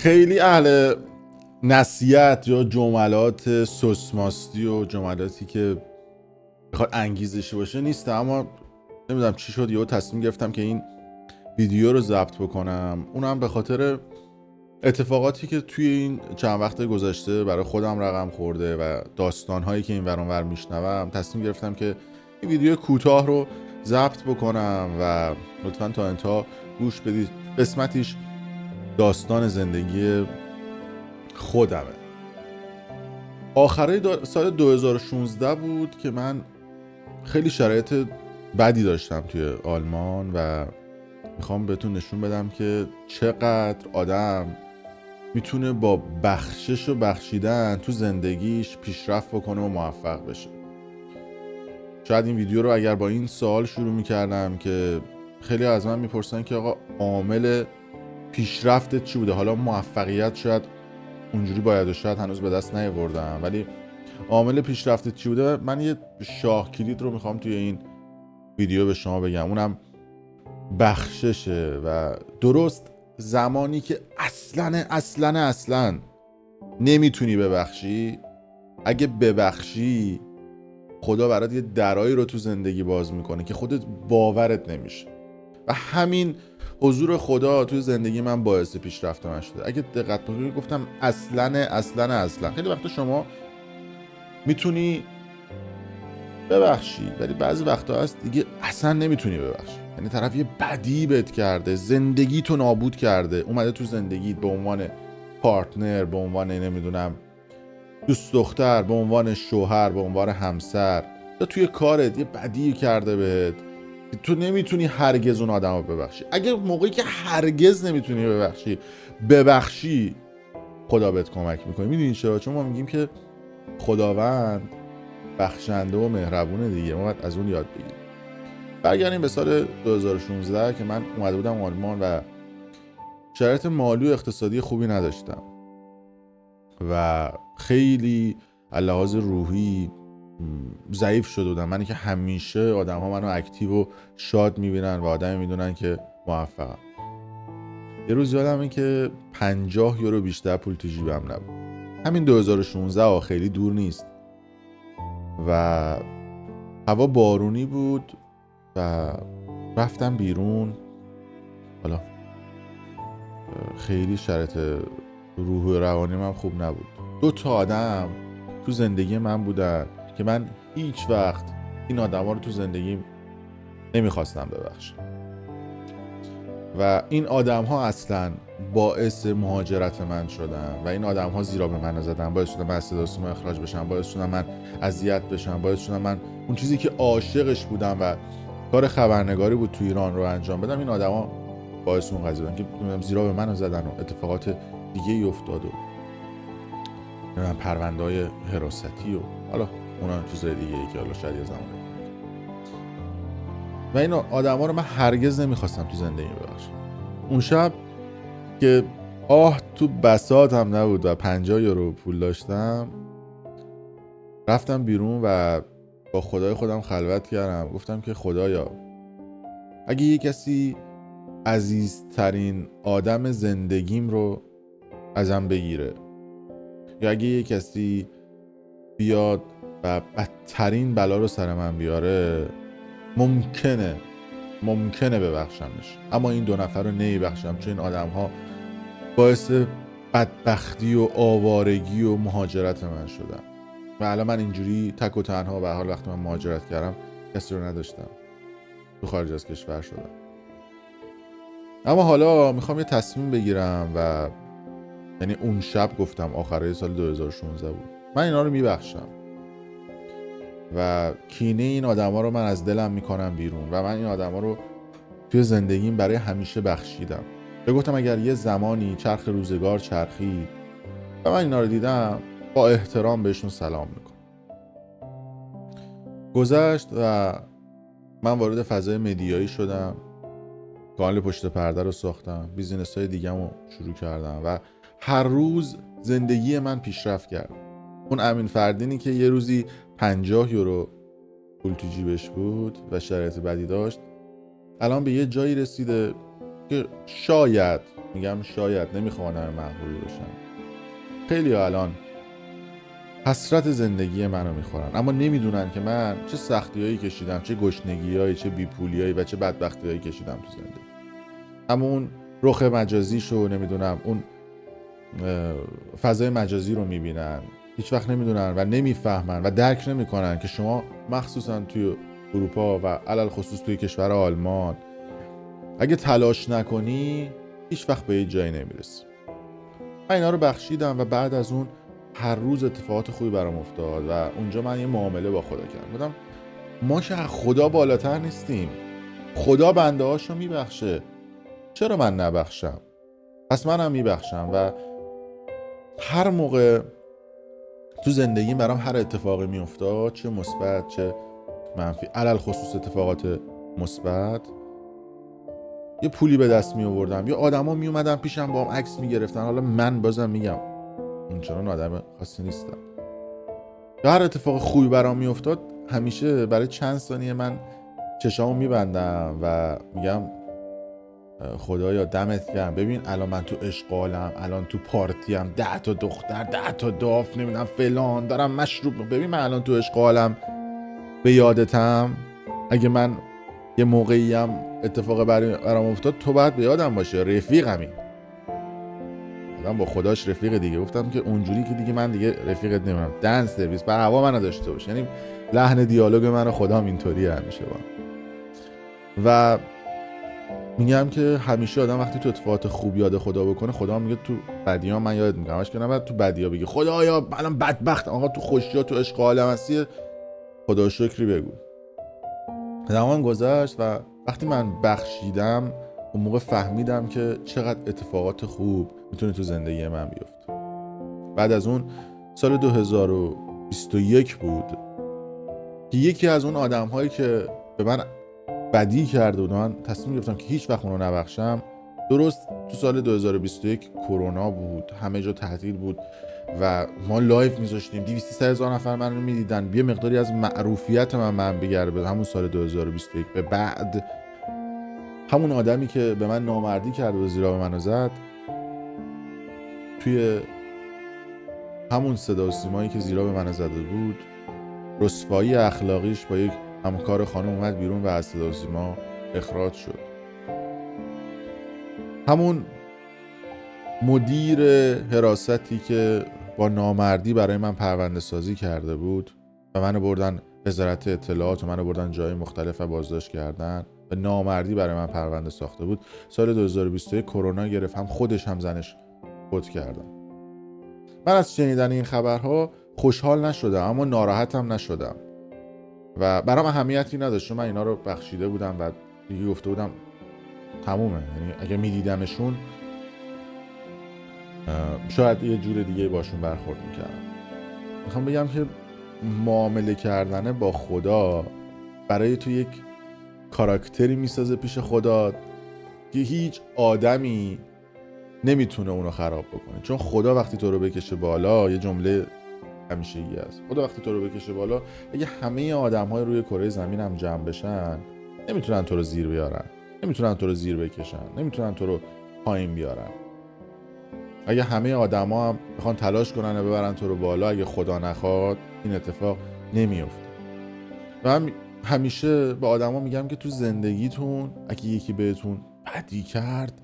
خیلی اهل نصیحت یا جملات سوسماستی و جملاتی که بخواد انگیزشی باشه نیستم، اما نمیدونم چی شد یهو تصمیم گرفتم که این ویدیو رو ضبط بکنم. اونم به خاطر اتفاقاتی که توی این چند وقت گذشته برای خودم رقم خورده و داستانهایی که این ور اون ور میشنوم، تصمیم گرفتم که این ویدیو کوتاه رو ضبط بکنم و لطفاً تا انتها گوش بدید. قسمتیش داستان زندگی خودمه. آخرای سال 2016 بود که من خیلی شرایط بدی داشتم توی آلمان و میخوام بهتون نشون بدم که چقدر آدم میتونه با بخشش و بخشیدن تو زندگیش پیشرفت بکنه و موفق بشه. شاید این ویدیو رو اگر با این سوال شروع میکردم که خیلی از من میپرسن که آقا عامل پیشرفتت چی بوده؟ حالا موفقیت شاید اونجوری باید و شاید هنوز به دست نیاوردم، ولی عامل پیشرفتت چی بوده؟ من یه شاه کلید رو میخوام توی این ویدیو به شما بگم، اونم بخششه. و درست زمانی که اصلا نمیتونی ببخشی، اگه ببخشی خدا برات یه درایی رو تو زندگی باز میکنه که خودت باورت نمیشه. و همین حضور خدا توی زندگی من باعث پیشرفتم شده. اگه دقت کنید گفتم اصلا خیلی وقتا شما میتونی ببخشی ولی بعضی وقتا هست دیگه اصلا نمیتونی ببخشی. یعنی طرف یه بدی بهت کرده، زندگی تو نابود کرده، اومده تو زندگیت به عنوان پارتنر، به عنوان نمیدونم دوست دختر، به عنوان شوهر، به عنوان همسر، یا توی کارت یه بدی کرده بهت، تو نمیتونی هرگز اون آدم رو ببخشی. اگه موقعی که هرگز نمیتونی ببخشی خدا بهت کمک میکنه. میدونی چرا؟ چون ما میگیم که خداوند بخشنده و مهربونه دیگه، ما باید از اون یاد بگیریم. برگردیم به سال 2016 که من اومده بودم آلمان و شرایط مالی و اقتصادی خوبی نداشتم و خیلی از لحاظ روحی ضعیف شده بودم. منی که همیشه آدم ها منو اکتیو و شاد میبینن و آدمی میدونن که موفقم. یه روز یادمه که 50 یورو بیشتر پول تو جیبم نبود. همین 2016 خیلی دور نیست و هوا بارونی بود و رفتم بیرون. حالا خیلی شرایط روح و روانی من خوب نبود. 2 آدم تو زندگی من بودن که من هیچ وقت این آدم ها رو تو زندگیم نمیخواستم ببخشم و این آدم ها اصلا باعث مهاجرت من شدن و این آدم ها زیرا به من زدن، باعث شدن من از صدا و سیما اخراج بشم، باعث شدن من اذیت بشم، باعث شدن من اون چیزی که عاشقش بودم و کار خبرنگاری بود تو ایران رو انجام بدم. این آدم ها باعث اون قضیه بودن که زیرا به من زدن و اتفاقات دیگه ای افتاد و پرونده های حراستی و حالا اونا چیزای دیگه ای که حالا شاید یه زمانه. و این آدم ها رو من هرگز نمیخواستم تو زندگی ببخشم. اون شب که تو بساط هم نبود و 50 یورو پول داشتم، رفتم بیرون و با خدای خودم خلوت کردم. گفتم که خدایا اگه یه کسی عزیزترین آدم زندگیم رو ازم بگیره، یا اگه یه کسی بیاد و بدترین بلا رو سر من بیاره، ممکنه ببخشمش، اما این 2 نفر رو نمیبخشم، چون این آدم ها باعث بدبختی و آوارگی و مهاجرت من شدن. و الان من اینجوری تک و تنها به حال وقتی من مهاجرت کردم کسی رو نداشتم، تو خارج از کشور شدم. اما حالا میخوام یه تصمیم بگیرم و یعنی اون شب گفتم، آخرای سال 2016 بود، من اینا رو میبخشم و کینه این آدم ها رو من از دلم میکنم بیرون و من این آدم ها رو توی زندگیم برای همیشه بخشیدم. گفتم اگر یه زمانی چرخ روزگار چرخید و من اینا رو دیدم، با احترام بهشون سلام میکنم. گذشت و من وارد فضای مدیایی شدم، کانال پشت پرده رو ساختم، بیزینس های دیگه رو شروع کردم و هر روز زندگی من پیشرفت کرد. اون امین فردینی که یه روزی 50 یورو پول تو جیبش بود و شرایط بدی داشت، الان به یه جایی رسیده که شاید میگم شاید، نمیخوام آدم مغروری باشم. خیلی الان حسرت زندگی منو میخورن، اما نمیدونن که من چه سختیایی کشیدم، چه گشنگیایی، چه بیپولیایی و چه بدبختیایی کشیدم تو زندگی. اما اون رخ مجازی شو نمیدونم، اون فضای مجازی رو میبینن، هیچ وقت نمیدونن و نمیفهمن و درک نمیکنن که شما مخصوصا توی اروپا و علل خصوص توی کشور آلمان اگه تلاش نکنی هیچ وقت به یه جایی نمیرسی. من اینا رو بخشیدم و بعد از اون هر روز اتفاقات خوبی برام افتاد و اونجا من یه معامله با خدا کردم. گفتم ما که خدا بالاتر نیستیم، خدا بنده هاشو میبخشه، چرا من نبخشم؟ پس منم میبخشم. و هر موقع تو زندگی برام هر اتفاقی میافتاد، چه مثبت چه منفی، علل خصوص اتفاقات مثبت، یه پولی به دست می آوردم، یا آدما می اومدن پیشم با هم عکس می گرفتن. حالا من بازم میگم اونچنان آدم خاصی نیستم. یا هر اتفاق خوبی برام می افتاد، همیشه برای چند ثانیه من چشامو میبندم و میگم خدایا دمت گرم، ببین الان من تو اشغالم، الان تو پارتیم، 10 تا دختر، 10 تا داف، نمیدونم فلان، دارم مشروب، ببین من الان تو اشغالم، به یادتم. اگه من یه موقعی هم اتفاق برام افتاد، تو باید به یادم باشه، رفیقمی. آدم با خداش رفیق دیگه. گفتم که اونجوری که دیگه من دیگه رفیقت نمیدونم، دن سرویس بر هوا منو داشته باش. یعنی لحن دیالوگ من و خدام اینطوریه همیشه با. و میگم که همیشه آدم وقتی تو اتفاقات خوب یاد خدا بکنه، خدا میگه تو بدی‌ها من یاد میگم. همش که نباید تو بدی‌ها بگی خدایا الان بدبخت، آقا تو خوشی‌ها تو عشق عالم هستی، خدا شکری بگو. زمان گذشت و وقتی من بخشیدم، اون موقع فهمیدم که چقدر اتفاقات خوب میتونه تو زندگی من بیفته. بعد از اون سال 2021 بود که یکی از اون آدم‌هایی که به من بدی کرده بود، من تصمیم گرفتم که هیچ وقت اونو نبخشم. درست تو سال 2021 کرونا بود، همه جا تعطیل بود و ما لایف میذاشتیم، 200 هزار نفر من رو میدیدن. یه مقداری از معروفیت من بگرده به همون سال 2021 به بعد. همون آدمی که به من نامردی کرد و زیرا به منو زد، توی همون صدا و سیمایی که زیرا به منو زده بود، رسوایی اخلاقیش با یک همکار خانم اومد بیرون و از صدا و سیما اخراج شد. همون مدیر حراستی که با نامردی برای من پرونده سازی کرده بود و منو بردن وزارت اطلاعات و منو بردن جای مختلف و بازداشت کردن و نامردی برای من پرونده ساخته بود، سال 2021 کرونا گرفت، هم خودش هم زنش فوت کردن. من از شنیدن این خبرها خوشحال نشدم اما ناراحتم نشدم و برام اهمیتی نداشت، چون من اینا رو بخشیده بودم و دیگه گفته بودم تمومه. یعنی اگه میدیدمشون شاید یه جور دیگه باشون برخورد میکردم. میخوام بگم که معامله کردن با خدا برای تو یک کاراکتری میسازه پیش خدا که هیچ آدمی نمیتونه اونو خراب بکنه. چون خدا وقتی تو رو بکشه بالا، یه جمله همیشگی است، خدا وقتی تو رو بکشه بالا، اگه همه آدم‌های روی کره زمین هم جمع بشن، نمیتونن تو رو زیر بیارن، نمیتونن تو رو زیر بکشن، نمیتونن تو رو پایین بیارن. اگه همه آدما هم بخوان تلاش کنن و ببرن تو رو بالا، اگه خدا نخواد این اتفاق نمیفته. و همیشه به آدما میگم که تو زندگیتون اگه یکی بهتون بدی کرد،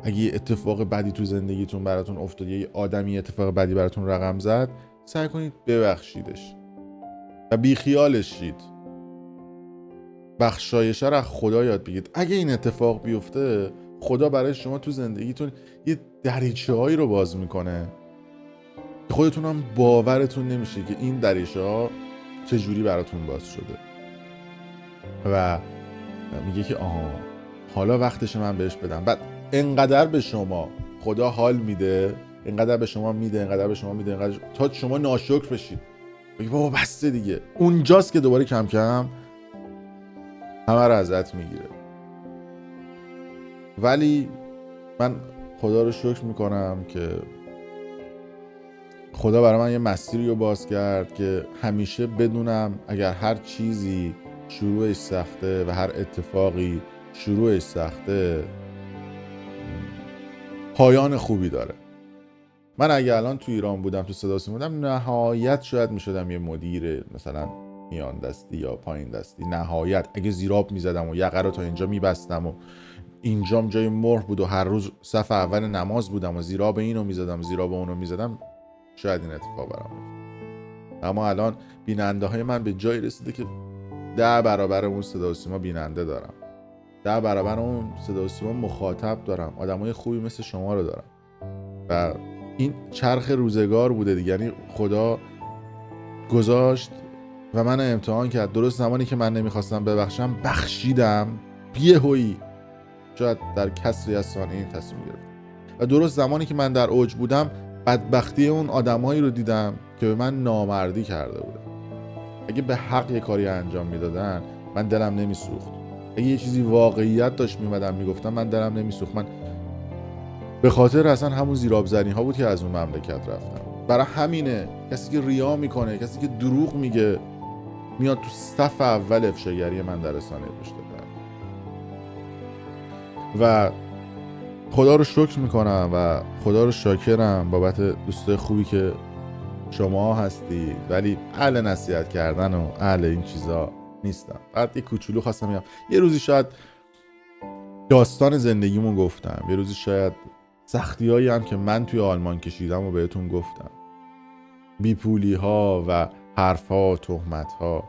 اگه یه اتفاق بدی تو زندگیتون براتون افتاد، یه آدمی اتفاق بدی براتون رقم زد، سعی کنید ببخشیدش و بیخیالش شید. بخشایش رو از خدا یاد بگیرید. اگه این اتفاق بیفته، خدا برای شما تو زندگیتون یه دریچه‌هایی رو باز میکنه که خودتون هم باورتون نمیشه که این دریچه‌ها چجوری براتون باز شده و میگه که آها حالا وقتشه من بهش بدم. بعد انقدر به شما خدا حال میده، انقدر به شما میده، انقدر به شما میده، انقدر تا شما ناشکر بشید، بگی بابا بسته دیگه. اونجاست که دوباره کم کم همه رو ازت میگیره. ولی من خدا رو شکر میکنم که خدا برای من یه مسیری رو باز کرد که همیشه بدونم اگر هر چیزی شروعش سخته و هر اتفاقی شروعش سخته، پایان خوبی داره. من اگه الان تو ایران بودم، تو صدا و سیما بودم، نهایت شاید میشدم یه مدیر مثلا میان دستی یا پایین دستی، نهایت اگه زیراب میزدم و یقه رو تا اینجا میبستم و اینجام جای مهر بود و هر روز صف اول نماز بودم و زیراب اینو میزدم زیراب اونو میزدم، شاید این اتفاق برام میفته. اما الان بیننده های من به جایی رسیده که 10 برابر اون صدا و سیما بیننده دارم، 10 برابر اون صدا و سیما مخاطب دارم، آدمای خوبی مثل شما رو دارم. و این چرخ روزگار بوده دیگه، یعنی خدا گذاشت و من امتحان کرد. درست زمانی که من نمیخواستم ببخشم بخشیدم، بیهویی شاید در کسری از ثانیه این تصمیم گرفتم. و درست زمانی که من در اوج بودم بدبختی اون آدمایی رو دیدم که به من نامردی کرده بودن. اگه به حق یه کاری انجام میدادن من دلم نمیسوخت، اگه یه چیزی واقعیت داشت میمدن میگفتم من دلم نمیسوخت. من به خاطر اصلا همون زیرابزنی ها بود که از اون مملکت رفتم. برای همینه کسی که ریا میکنه، کسی که دروغ میگه، میاد تو صف اول افشاگری من در رسانه رشد دارم. و خدا رو شکر میکنم و خدا رو شاکرم بابت دوستای خوبی که شما هستی، ولی اهل نصیحت کردن و اهل این چیزا نیستم. فقط یه کوچولو خواستم میگم، یه روزی شاید داستان زندگیمو گفتم، یه روزی شاید سختیایی هم که من توی آلمان کشیدم و بهتون گفتم، بیپولی ها و حرف ها و تهمت ها.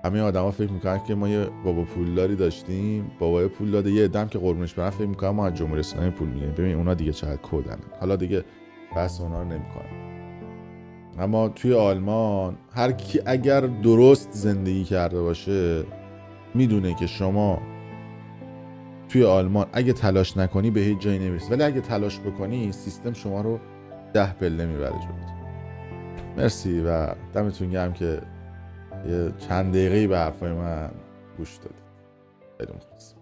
همه آدما فکر میکنن که ما یه بابا پولداری داشتیم، بابای پول داده، یه عده‌ام که قربونش برن فکر میکنن ما از جمهوری اسلامی پول میگیریم. ببین اونا دیگه چقدر کودن، حالا دیگه بحث اونا رو نمیکنم. اما توی آلمان هر کی اگر درست زندگی کرده باشه میدونه که شما توی آلمان اگه تلاش نکنی به هیچ جایی نمیرسی، ولی اگه تلاش بکنی سیستم شما رو 10 پله میبره جلوت. مرسی و دمتون گرم که یه چند دقیقه‌ای به حرفای من گوش دادید. خیلی مخلصم.